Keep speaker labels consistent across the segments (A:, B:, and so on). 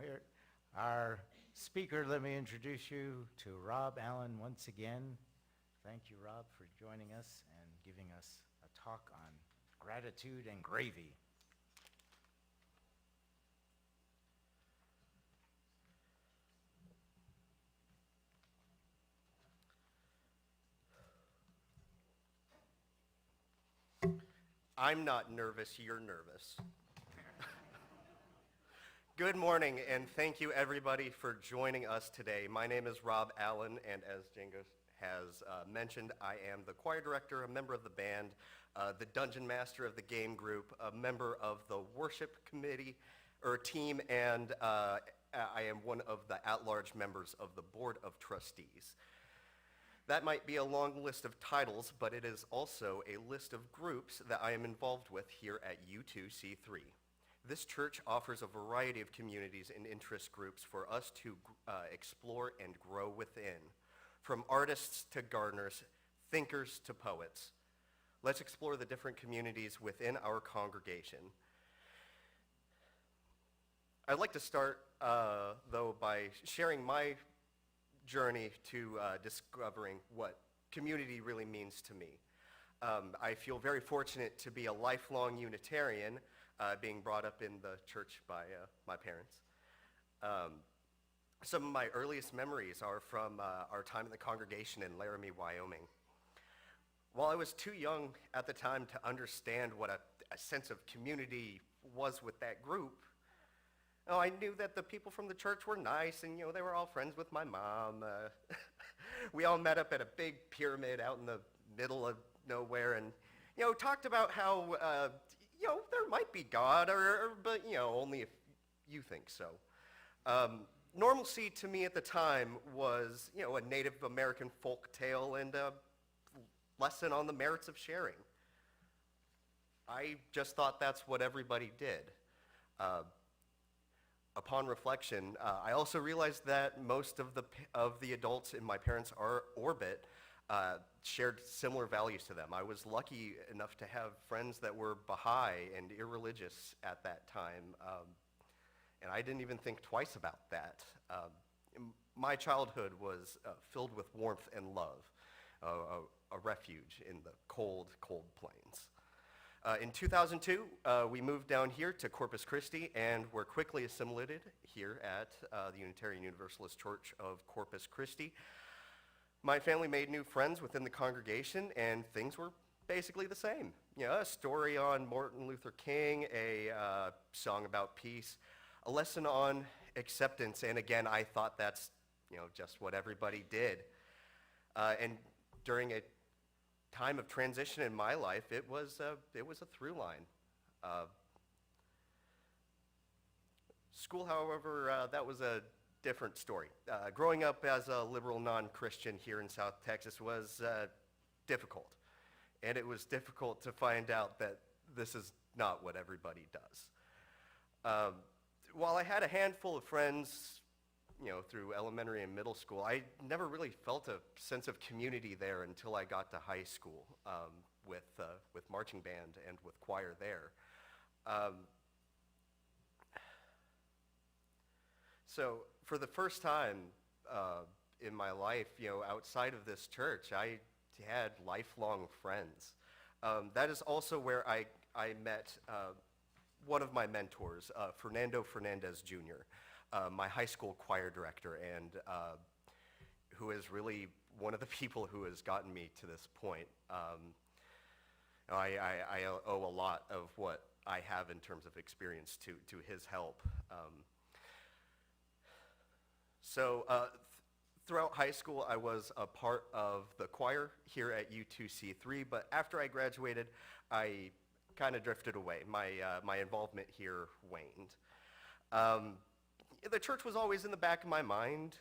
A: here. Our speaker, let me introduce you to Rob Allen once again. Thank you, Rob, for joining us and giving us a talk on gratitude and gravy.
B: I'm not nervous, you're nervous. Good morning, and thank you everybody for joining us today. My name is Rob Allen, and as Django has mentioned, I am the choir director, a member of the band, the dungeon master of the game group, a member of the worship committee, or team, and I am one of the at-large members of the board of trustees. That might be a long list of titles, but it is also a list of groups that I am involved with here at U2C3. This church offers a variety of communities and interest groups for us to explore and grow within, from artists to gardeners, thinkers to poets. Let's explore the different communities within our congregation. I'd like to start, though, by sharing my journey to discovering what community really means to me. I feel very fortunate to be a lifelong Unitarian, being brought up in the church by my parents. Some of my earliest memories are from our time in the congregation in Laramie, Wyoming. While I was too young at the time to understand what a sense of community was with that group, I knew that the people from the church were nice, and they were all friends with my mom. We all met up at a big pyramid out in the middle of nowhere, and talked about how there might be God, but only if you think so. Normalcy to me at the time was a Native American folk tale and a lesson on the merits of sharing. I just thought that's what everybody did. Upon reflection, I also realized that most of the adults in my parents' orbit shared similar values to them. I was lucky enough to have friends that were Baha'i and irreligious at that time, and I didn't even think twice about that. My childhood was filled with warmth and love, a refuge in the cold, cold plains. In 2002, we moved down here to Corpus Christi and were quickly assimilated here at the Unitarian Universalist Church of Corpus Christi. My family made new friends within the congregation, and things were basically the same. A story on Martin Luther King, a song about peace, a lesson on acceptance, and again, I thought that's just what everybody did. And during a time of transition in my life, it was a through line. School, however, that was a different story. Growing up as a liberal non-Christian here in South Texas was difficult, and it was difficult to find out that this is not what everybody does. While I had a handful of friends through elementary and middle school, I never really felt a sense of community there until I got to high school with marching band and with choir there. So for the first time in my life, outside of this church, I had lifelong friends. That is also where I met one of my mentors, Fernando Fernandez Jr., my high school choir director, and who is really one of the people who has gotten me to this point. I owe a lot of what I have in terms of experience to his help. Throughout high school, I was a part of the choir here at U2C3, but after I graduated, I kind of drifted away. My involvement here waned. The church was always in the back of my mind.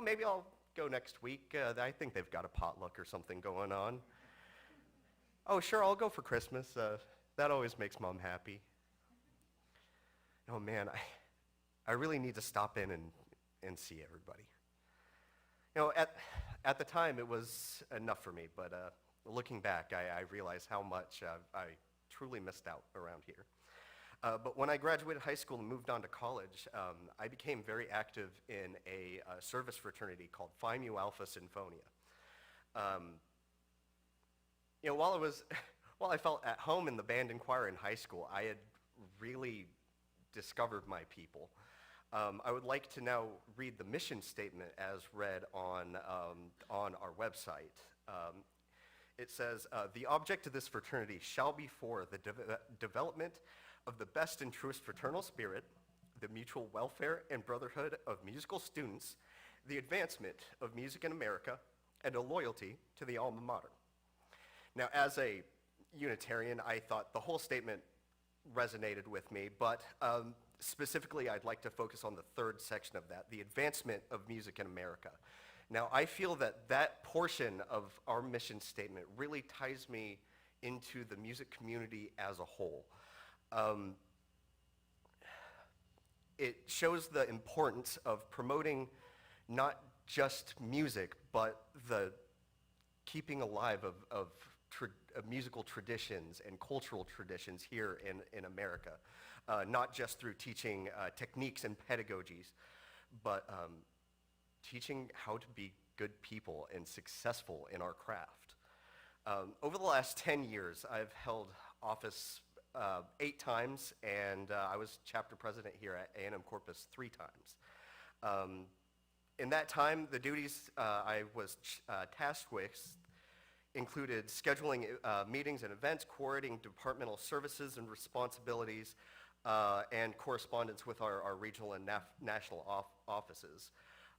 B: Maybe I'll go next week. I think they've got a potluck or something going on. Oh, sure, I'll go for Christmas. That always makes Mom happy. Oh man, I really need to stop in and see everybody. At the time, it was enough for me, but looking back, I realize how much I truly missed out around here. But when I graduated high school and moved on to college, I became very active in a service fraternity called Phi Mu Alpha Sinfonia. Um, while while I felt at home in the band and choir in high school, I had really discovered my people. I would like to now read the mission statement as read on our website. It says, the object of this fraternity shall be for the development of the best and truest fraternal spirit, the mutual welfare and brotherhood of musical students, the advancement of music in America, and a loyalty to the alma mater. Now, as a Unitarian, I thought the whole statement resonated with me, but specifically, I'd like to focus on the third section of that, the advancement of music in America. Now, I feel that that portion of our mission statement really ties me into the music community as a whole. It shows the importance of promoting not just music, but the keeping alive of musical traditions and cultural traditions here in America, not just through teaching techniques and pedagogies, but teaching how to be good people and successful in our craft. Over the last 10 years, I've held office 8 times, and I was chapter president here at A&M Corpus 3 times. In that time, the duties I was tasked with included scheduling meetings and events, coordinating departmental services and responsibilities, and correspondence with our regional and national offices.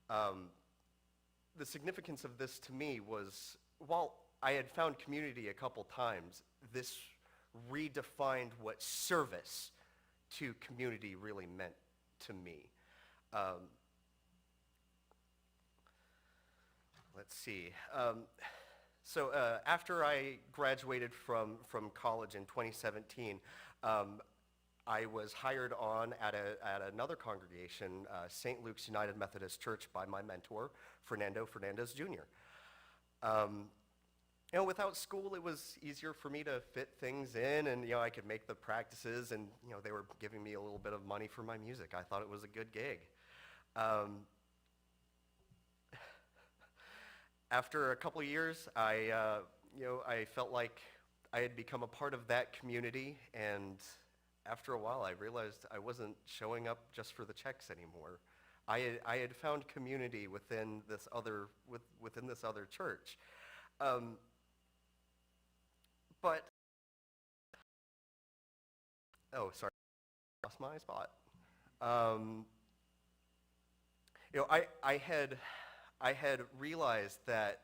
B: The significance of this to me was, while I had found community a couple times, this redefined what service to community really meant to me. Let's see. So after I graduated from college in 2017, I was hired on at another congregation, St. Luke's United Methodist Church, by my mentor, Fernando Fernandez Jr. Without school, it was easier for me to fit things in, and I could make the practices, and they were giving me a little bit of money for my music. I thought it was a good gig. After a couple of years, I felt like I had become a part of that community, and after a while, I realized I wasn't showing up just for the checks anymore. I had found community within this other church, but sorry, I lost my spot. I had realized that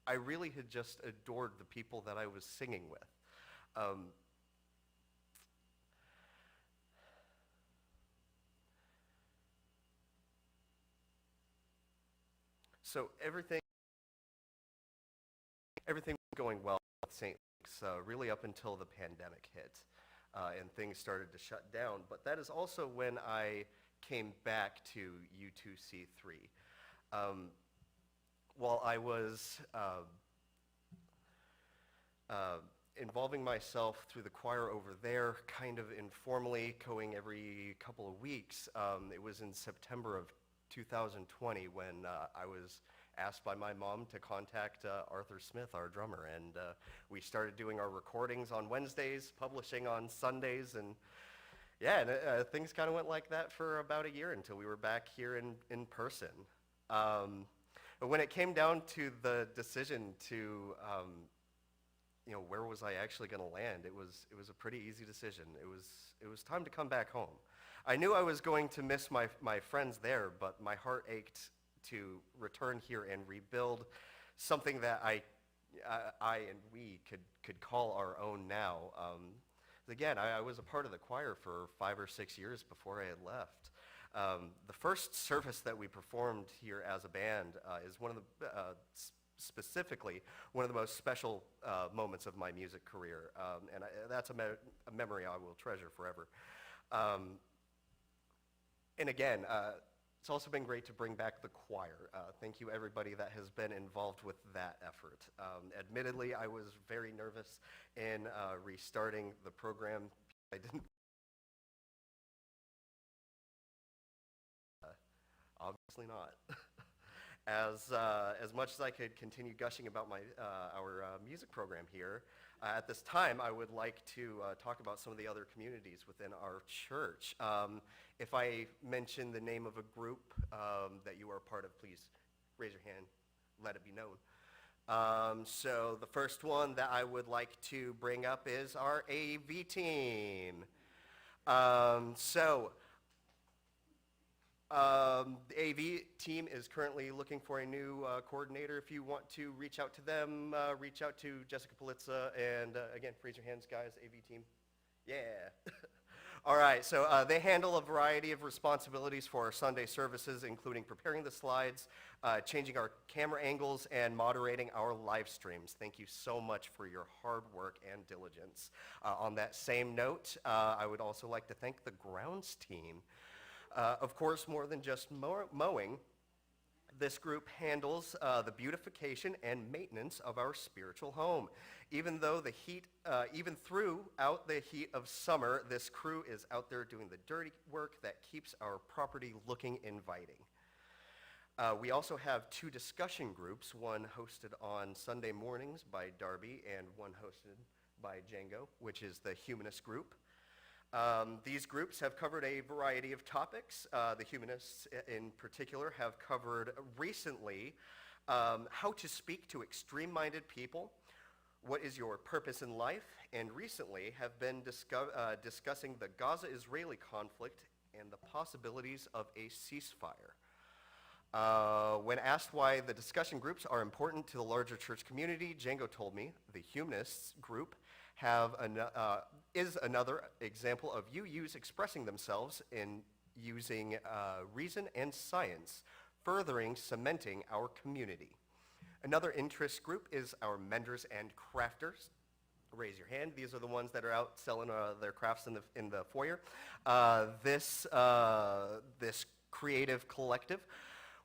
B: I really had just adored the people that I was singing with. So everything was going well with St. Luke's, really up until the pandemic hit, and things started to shut down. But that is also when I came back to U2C3. While I was involving myself through the choir over there, kind of informally, going every couple of weeks, it was in September of 2020 when I was asked by my mom to contact Arthur Smith, our drummer, and we started doing our recordings on Wednesdays, publishing on Sundays, and things kind of went like that for about a year until we were back here in person. But when it came down to the decision to, where was I actually going to land, it was a pretty easy decision. It was time to come back home. I knew I was going to miss my friends there, but my heart ached to return here and rebuild something that I and we could call our own now. Again, I was a part of the choir for 5 or 6 years before I had left. The first service that we performed here as a band is specifically one of the most special moments of my music career, and that's a memory I will treasure forever. And again, it's also been great to bring back the choir. Thank you, everybody that has been involved with that effort. Admittedly, I was very nervous in restarting the program. I didn't obviously not. As much as I could continue gushing about our music program here, at this time I would like to talk about some of the other communities within our church. If I mention the name of a group that you are a part of, please raise your hand, let it be known. So the first one that I would like to bring up is our AV team. The AV team is currently looking for a new coordinator. If you want to reach out to them, reach out to Jessica Politza, and again, raise your hands, guys, AV team. Yeah. All right, so they handle a variety of responsibilities for our Sunday services, including preparing the slides, changing our camera angles, and moderating our live streams. Thank you so much for your hard work and diligence. On that same note, I would also like to thank the grounds team. Of course, more than just mowing, this group handles the beautification and maintenance of our spiritual home. Even throughout the heat of summer, this crew is out there doing the dirty work that keeps our property looking inviting. We also have two discussion groups, one hosted on Sunday mornings by Darby and one hosted by Django, which is the Humanist group. These groups have covered a variety of topics. The Humanists in particular have covered recently how to speak to extreme-minded people, what is your purpose in life, and recently have been discussing the Gaza-Israeli conflict and the possibilities of a ceasefire. When asked why the discussion groups are important to the larger church community, Django told me the Humanists group is another example of UUs expressing themselves in using reason and science, furthering cementing our community. Another interest group is our menders and crafters. Raise your hand. These are the ones that are out selling their crafts in the foyer. This creative collective,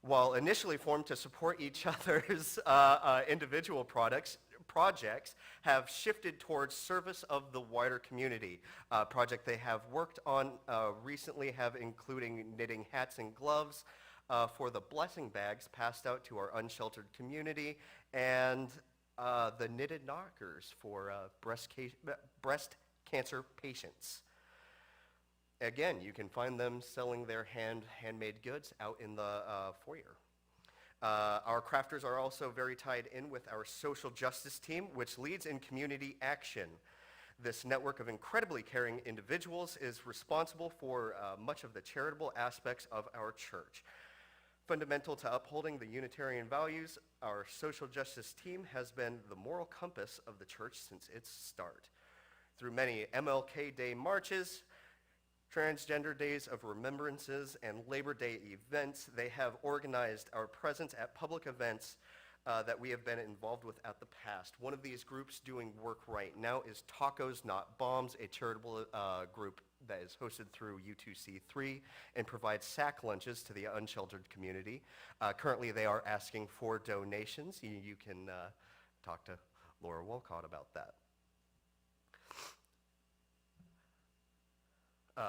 B: while initially formed to support each other's individual projects, have shifted towards service of the wider community. Project they have worked on recently have including knitting hats and gloves for the blessing bags passed out to our unsheltered community, and the knitted knockers for breast cancer patients. Again, you can find them selling their handmade goods out in the foyer. Our crafters are also very tied in with our social justice team, which leads in community action. This network of incredibly caring individuals is responsible for much of the charitable aspects of our church. Fundamental to upholding the Unitarian values, our social justice team has been the moral compass of the church since its start. Through many MLK Day marches, Transgender Days of Remembrances, and Labor Day events, they have organized our presence at public events that we have been involved with at the past. One of these groups doing work right now is Tacos Not Bombs, a charitable group that is hosted through U2C3 and provides sack lunches to the unsheltered community. Currently, they are asking for donations. You can talk to Laura Wolcott about that.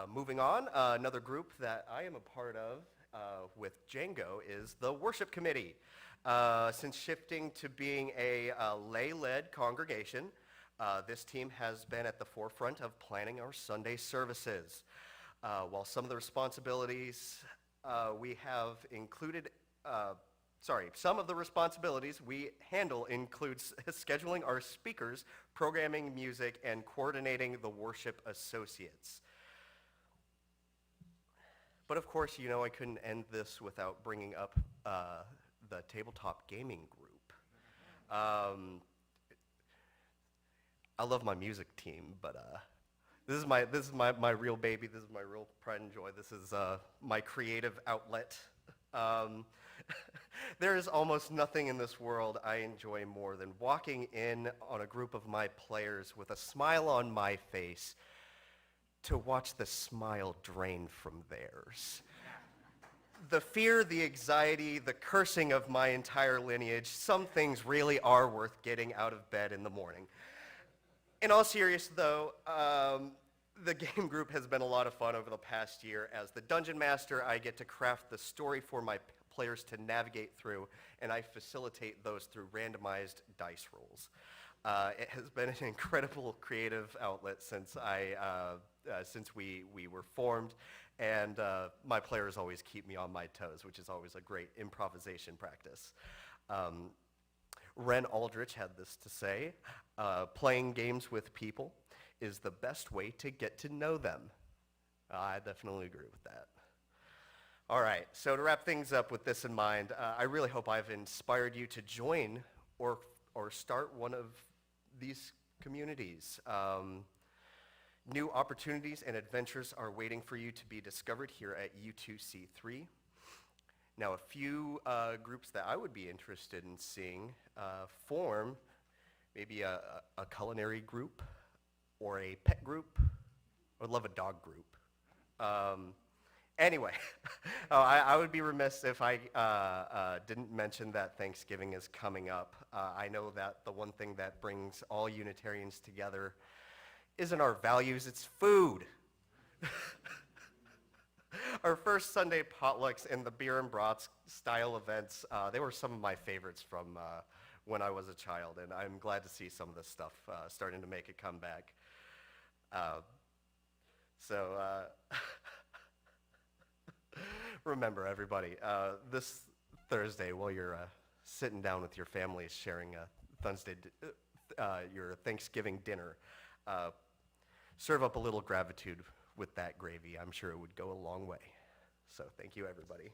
B: Moving on, another group that I am a part of with Django is the Worship Committee. Since shifting to being a lay-led congregation, this team has been at the forefront of planning our Sunday services. While some of the responsibilities we handle includes scheduling our speakers, programming music, and coordinating the worship associates. But of course, you know, I couldn't end this without bringing up the tabletop gaming group. I love my music team, but this is my real baby. This is my real pride and joy. This is my creative outlet. There is almost nothing in this world I enjoy more than walking in on a group of my players with a smile on my face to watch the smile drain from theirs. The fear, the anxiety, the cursing of my entire lineage, some things really are worth getting out of bed in the morning. In all seriousness, though, the game group has been a lot of fun over the past year. As the Dungeon Master, I get to craft the story for my players to navigate through, and I facilitate those through randomized dice rolls. It has been an incredible creative outlet since we were formed, and my players always keep me on my toes, which is always a great improvisation practice. Ren Aldrich had this to say, playing games with people is the best way to get to know them. I definitely agree with that. All right, so to wrap things up with this in mind, I really hope I've inspired you to join or start one of these communities. New opportunities and adventures are waiting for you to be discovered here at U2C3. Now, a few groups that I would be interested in seeing form maybe a culinary group or a pet group. I would love a dog group. Anyway, I would be remiss if I didn't mention that Thanksgiving is coming up. I know that the one thing that brings all Unitarians together isn't our values, it's food. Our first Sunday potlucks and the beer and brats style events, they were some of my favorites from when I was a child, and I'm glad to see some of this stuff starting to make a comeback. Remember, everybody, this Thursday, while you're sitting down with your families sharing your Thanksgiving dinner, serve up a little gratitude with that gravy. I'm sure it would go a long way. So thank you, everybody.